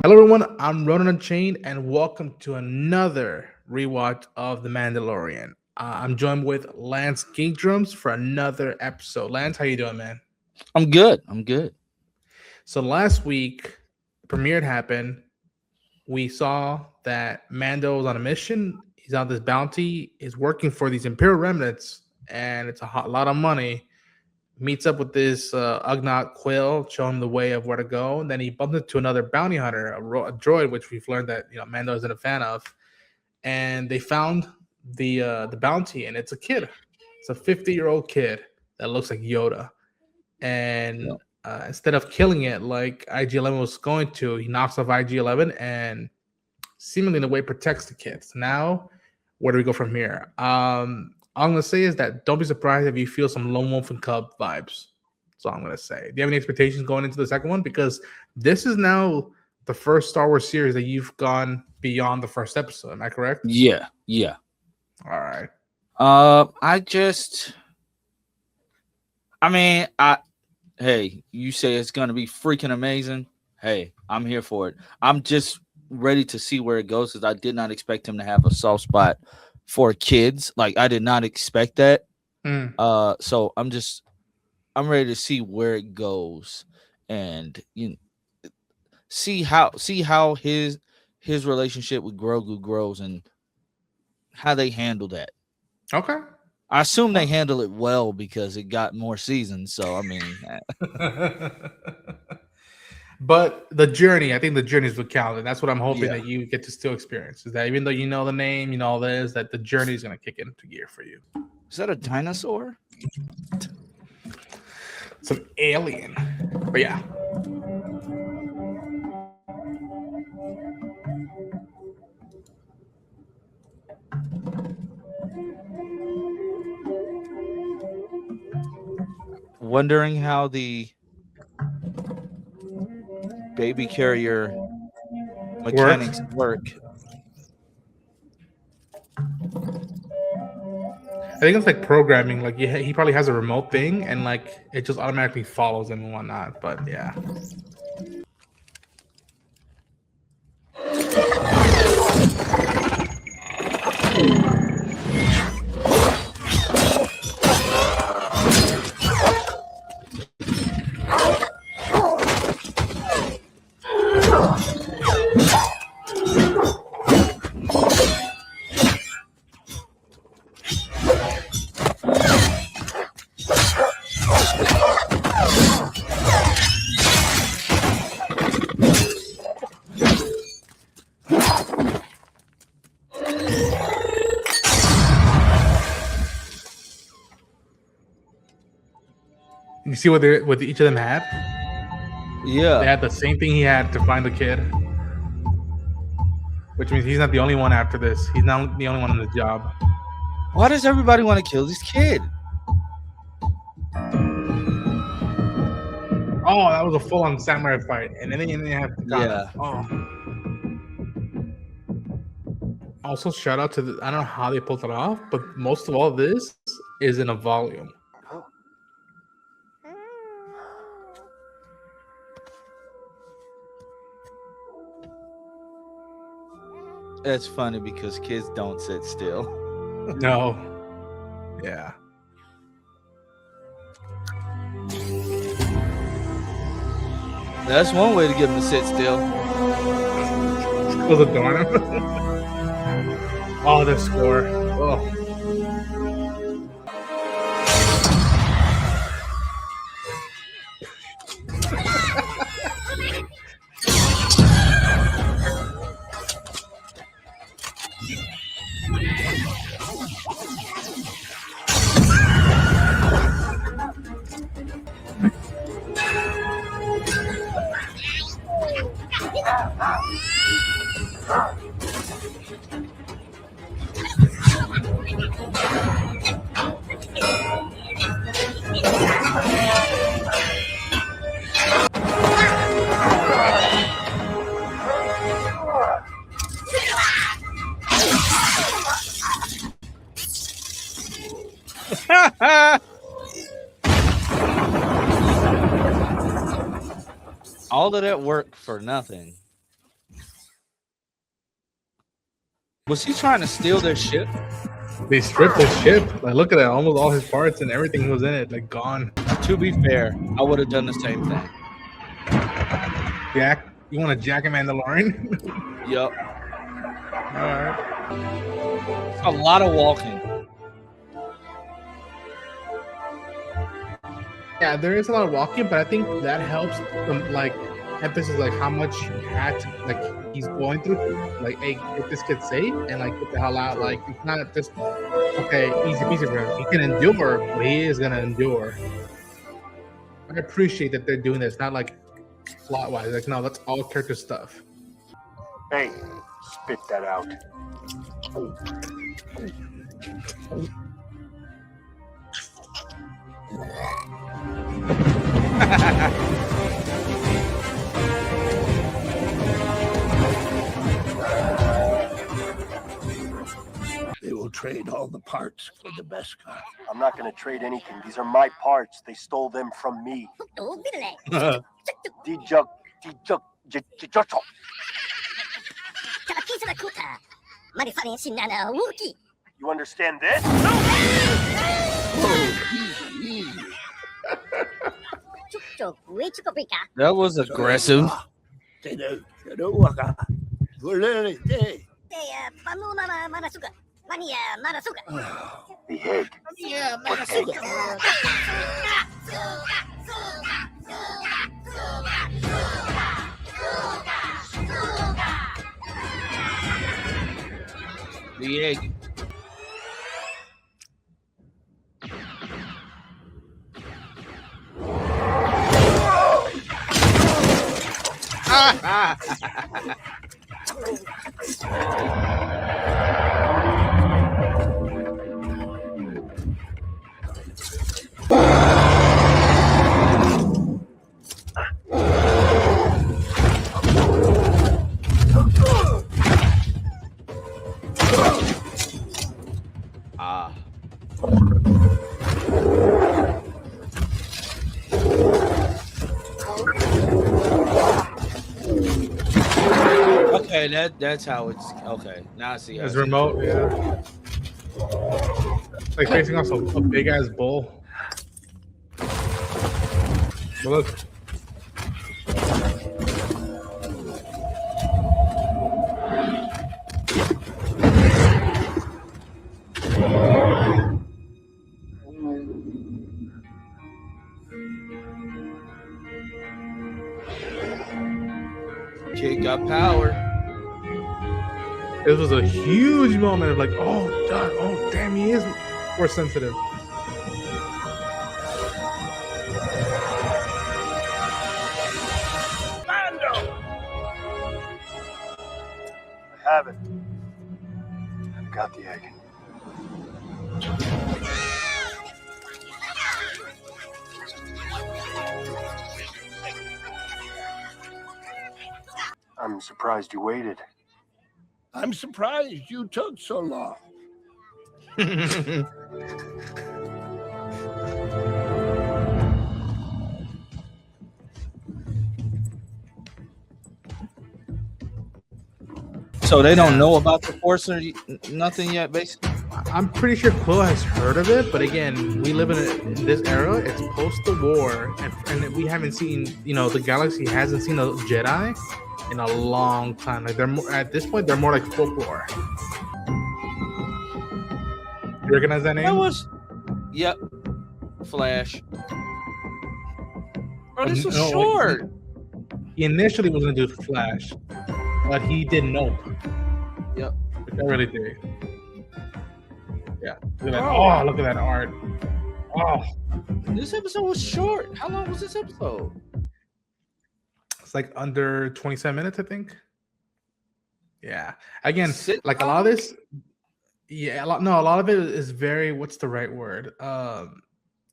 Hello, everyone. I'm Ronan Unchained, and welcome to another rewatch of The Mandalorian. I'm joined with Lance Geek Drums for another episode. Lance, how you doing, man? I'm good. I'm good. So last week, the premiere happened. We saw that Mando is on a mission. He's on this bounty. He's working for these Imperial remnants, and it's a lot of money. Meets up with this Ugnaught Quill, show him the way of where to go. And then he bumped into another bounty hunter, a droid, which we've learned that Mando isn't a fan of. And they found the bounty, and it's a kid. It's a 50-year-old kid that looks like Yoda. And instead of killing it like IG-11 was going to, he knocks off IG-11 and seemingly in a way protects the kids. Now, where do we go from here? All I'm gonna say is that don't be surprised if you feel some Lone Wolf and Cub vibes. That's all I'm gonna say. Do you have any expectations going into the second one? Because this is now the first Star Wars series that you've gone beyond the first episode. Am I correct? Yeah. All right. Hey, you say it's gonna be freaking amazing. Hey, I'm here for it. I'm just ready to see where it goes because I did not expect him to have a soft spot for kids. Like I did not expect that. So I'm ready to see where it goes and see how his relationship with Grogu grows and how they handle that. Okay. I assume they handle it well because it got more seasons. So I mean, but I think the journey is what counts, and that's what I'm hoping that you get to still experience. Is that even though you know the name, you know all this, that the journey is going to kick into gear for you. Is that a dinosaur? It's an alien, but yeah. Wondering how the baby carrier mechanics work. I think it's like programming. Like he probably has a remote thing, and like it just automatically follows him and whatnot. But yeah. You see what each of them had? Yeah. They had the same thing he had to find the kid. Which means he's not the only one after this. He's not the only one on the job. Why does everybody want to kill this kid? Oh, that was a full-on samurai fight. And then they have Yeah. Oh. Also, shout out to I don't know how they pulled it off, but most of all this is in a volume. That's funny because kids don't sit still. No. Yeah. That's one way to get them to sit still. Close the door. Oh, the score. Oh. All of that work for nothing. Was he trying to steal their ship? They stripped his ship. Like, look at that. Almost all his parts and everything was in it. Like, gone. To be fair, I would have done the same thing. Jack, you want to jack a Mandalorian? Yep. All right. A lot of walking. Yeah, there is a lot of walking, but I think that helps like emphasis like how much he's going through. Like, hey, get this kid safe and like get the hell out. Like, it's not just okay, easy peasy for him. He can endure, but he is gonna endure. I appreciate that they're doing this, not like plot wise. Like, no, that's all character stuff. Hey, spit that out. They will trade all the parts for the best car. I'm not going to trade anything. These are my parts. They stole them from me. You understand this? That was aggressive. The egg. The egg. Okay, that's how it's okay. Now I see how it's remote, yeah. Like facing off a big ass bull. But look. Kid got power. It was a huge moment of like, oh, God, oh, damn, he is more sensitive. Mando! I have it. I've got the egg. I'm surprised you waited. I'm surprised you took so long. So they don't know about the Force or nothing yet, basically? I'm pretty sure Quill has heard of it, but again, we live in this era. It's post the war, and we haven't seen, the galaxy hasn't seen a Jedi in a long time. Like, they're more, at this point, they're more like folklore. You recognize that name? That was, yep, Flash. Bro, this was short. He initially was gonna do Flash, but he did Nope. Yep, which I really did. Yeah. Look at that. Oh, look at that art. Oh, this episode was short. How long was this episode? It's like under 27 minutes, I think. Yeah. Again, like a lot of this. Yeah, a lot of it is very. What's the right word?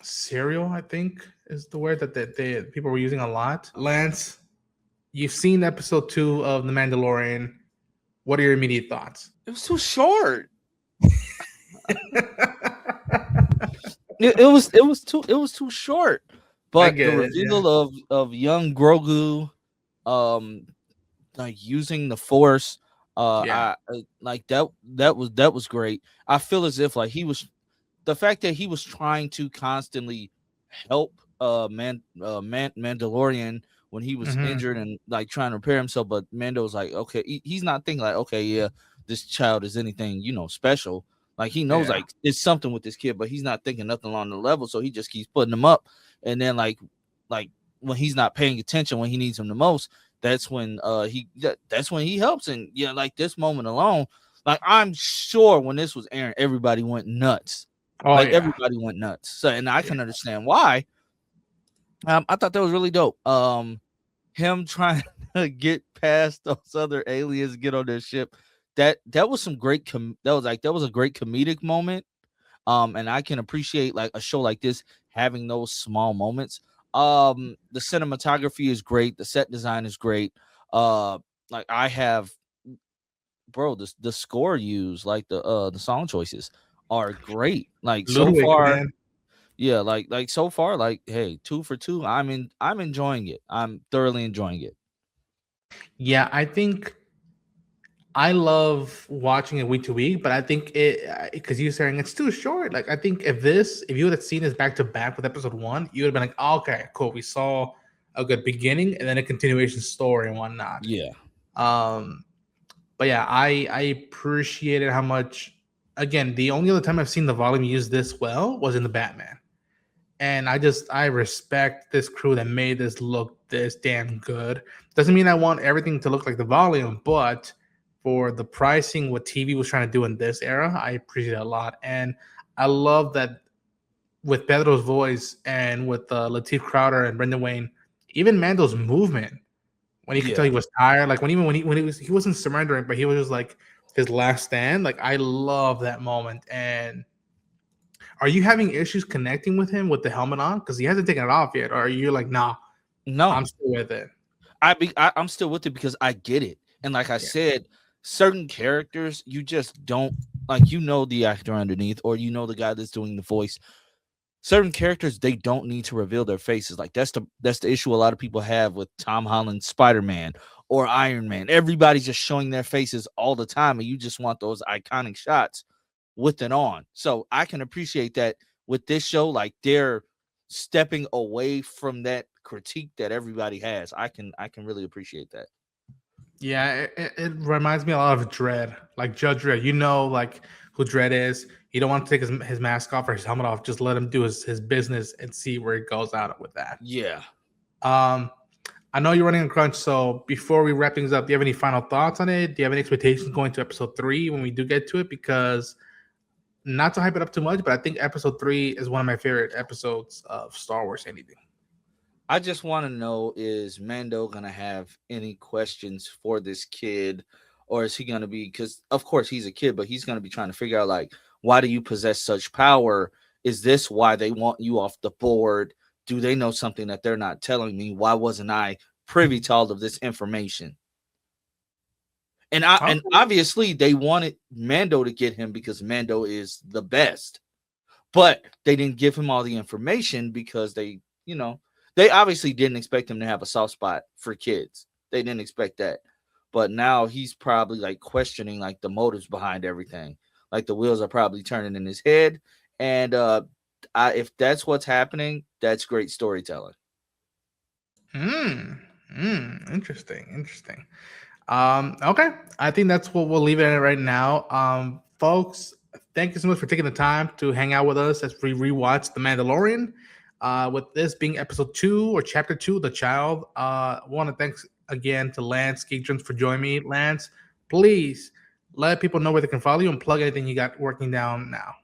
Serial, I think, is the word that people were using a lot. Lance, you've seen episode 2 of The Mandalorian. What are your immediate thoughts? It was too short. it was too short. But the reveal of young Grogu, like using the Force, Like that was great. I feel as if like the fact that he was trying to constantly help Mandalorian when he was Mhm. injured and like trying to repair himself, but Mando's like, okay, he's not thinking like, okay, yeah, this child is anything, special. Like he knows Yeah. like it's something with this kid, but he's not thinking nothing along the level, so he just keeps putting him up. And then like when he's not paying attention when he needs him the most, that's when that's when he helps. And yeah, like this moment alone, like I'm sure when this was airing, everybody went nuts. Oh Like yeah. everybody went nuts. So, and I can understand why. I thought that was really dope. Him trying to get past those other aliens, get on their ship. That was some great. That was a great comedic moment. And I can appreciate like a show like this having those small moments. The cinematography is great. The set design is great. Like I have, bro, the score used, like the song choices are great. Like so Ludwig, far, man. yeah, like so far, like hey, 2 for 2. I'm enjoying it. I'm thoroughly enjoying it. Yeah, I think I love watching it week to week, but I think it because you're saying it's too short. Like I think if you would have seen this back to back with episode one, you would have been like, oh, okay, cool. We saw a good beginning and then a continuation story and whatnot. Yeah, Um, but yeah, I appreciated how much. Again, the only other time I've seen the volume used this well was in the Batman, and I respect this crew that made this look this damn good. Doesn't mean I want everything to look like the volume, but for the pricing, what TV was trying to do in this era, I appreciate it a lot. And I love that with Pedro's voice and with Lateef Crowder and Brendan Wayne, even Mando's movement when he could tell yeah. he was tired, like he wasn't surrendering, but he was just like his last stand. Like I love that moment. And are you having issues connecting with him with the helmet on because he hasn't taken it off yet, or are you like, nah, No, I'm still with it? I'm still with it because I get it. And like I Yeah. said, certain characters you just don't like. The actor underneath, or the guy that's doing the voice. Certain characters, they don't need to reveal their faces. Like that's the issue a lot of people have with Tom Holland's Spider-Man or Iron Man. Everybody's just showing their faces all the time, and you just want those iconic shots with and on. So I can appreciate that with this show. Like they're stepping away from that critique that everybody has. I can really appreciate that. Yeah, it reminds me a lot of Dredd, like Judge Dredd. Like who Dredd is. You don't want to take his mask off or his helmet off. Just let him do his business and see where it goes out with that. Yeah. I know you're running a crunch, so before we wrap things up, do you have any final thoughts on it? Do you have any expectations going to episode 3 when we do get to it? Because not to hype it up too much, but I think episode 3 is one of my favorite episodes of Star Wars anything. I just want to know, is Mando going to have any questions for this kid? Or is he going to be, because of course he's a kid, but he's going to be trying to figure out, like, why do you possess such power? Is this why they want you off the board? Do they know something that they're not telling me? Why wasn't I privy to all of this information? And obviously they wanted Mando to get him because Mando is the best. But they didn't give him all the information because they obviously didn't expect him to have a soft spot for kids. They didn't expect that. But now he's probably like questioning like the motives behind everything. Like the wheels are probably turning in his head. And if that's what's happening, that's great storytelling. Interesting. Okay. I think that's what we'll leave it at right now. Folks, thank you so much for taking the time to hang out with us as we rewatch The Mandalorian. With this being episode 2 or chapter 2, The Child. I want to thanks again to Lance Geek Drums for joining me. Lance, please let people know where they can follow you and plug anything you got working down now.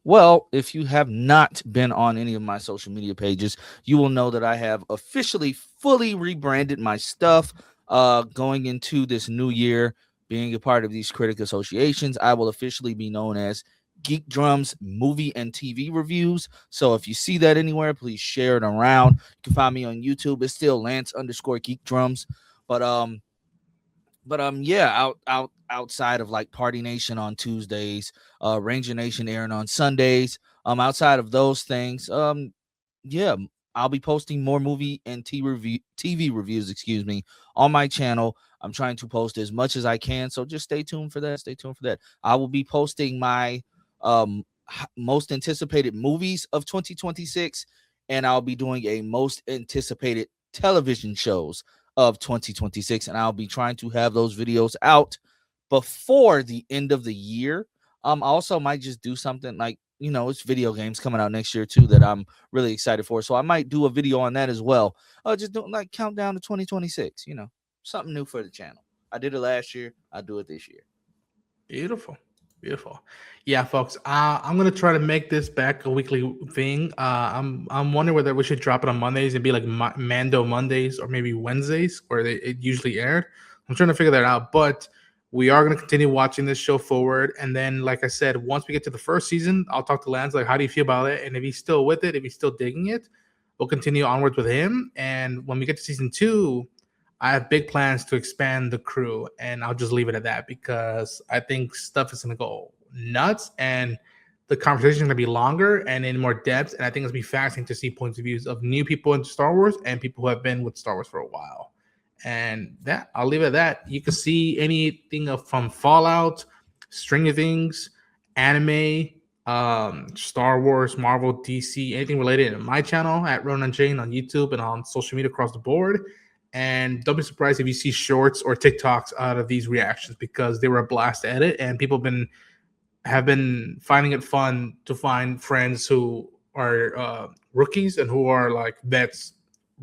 Well, if you have not been on any of my social media pages, you will know that I have officially fully rebranded my stuff. Going into this new year, being a part of these critic associations, I will officially be known as Geek Drums Movie and TV Reviews. So if you see that anywhere, please share it around. You can find me on YouTube. It's still Lance_Geek Drums. But yeah, outside of like Party Nation on Tuesdays, Ranger Nation airing on Sundays. Outside of those things, yeah, I'll be posting more movie and TV reviews, on my channel. I'm trying to post as much as I can. So just stay tuned for that. Stay tuned for that. I will be posting my most anticipated movies of 2026, and I'll be doing a most anticipated television shows of 2026, and I'll be trying to have those videos out before the end of the year. I also might just do something like, it's video games coming out next year too that I'm really excited for. So I might do a video on that as well. Just doing like countdown to 2026, something new for the channel. I did it last year. I'll do it this year. Beautiful. Yeah, folks. I'm gonna try to make this back a weekly thing. I'm wondering whether we should drop it on Mondays and be like Mando Mondays or maybe Wednesdays where it usually aired. I'm trying to figure that out, but we are going to continue watching this show forward. And then, like I said, once we get to the first season, I'll talk to Lance, like, how do you feel about it? And if he's still with it, if he's still digging it, we'll continue onwards with him. And when we get to season 2, I have big plans to expand the crew. And I'll just leave it at that because I think stuff is going to go nuts. And the conversation is going to be longer and in more depth. And I think it's going to be fascinating to see points of views of new people into Star Wars and people who have been with Star Wars for a while. And that I'll leave it at that. You can see anything from Fallout, Stranger Things, anime, Star Wars, Marvel, DC, anything related in my channel at Ronan Jane on YouTube and on social media across the board. And don't be surprised if you see shorts or TikToks out of these reactions because they were a blast to edit, and people have been finding it fun to find friends who are rookies and who are like vets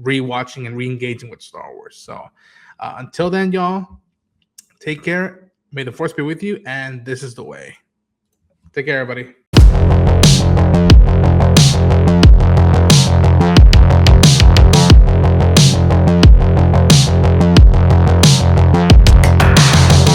rewatching and re-engaging with Star Wars. So until then, y'all, take care. May the force be with you, and this is the way. Take care, everybody.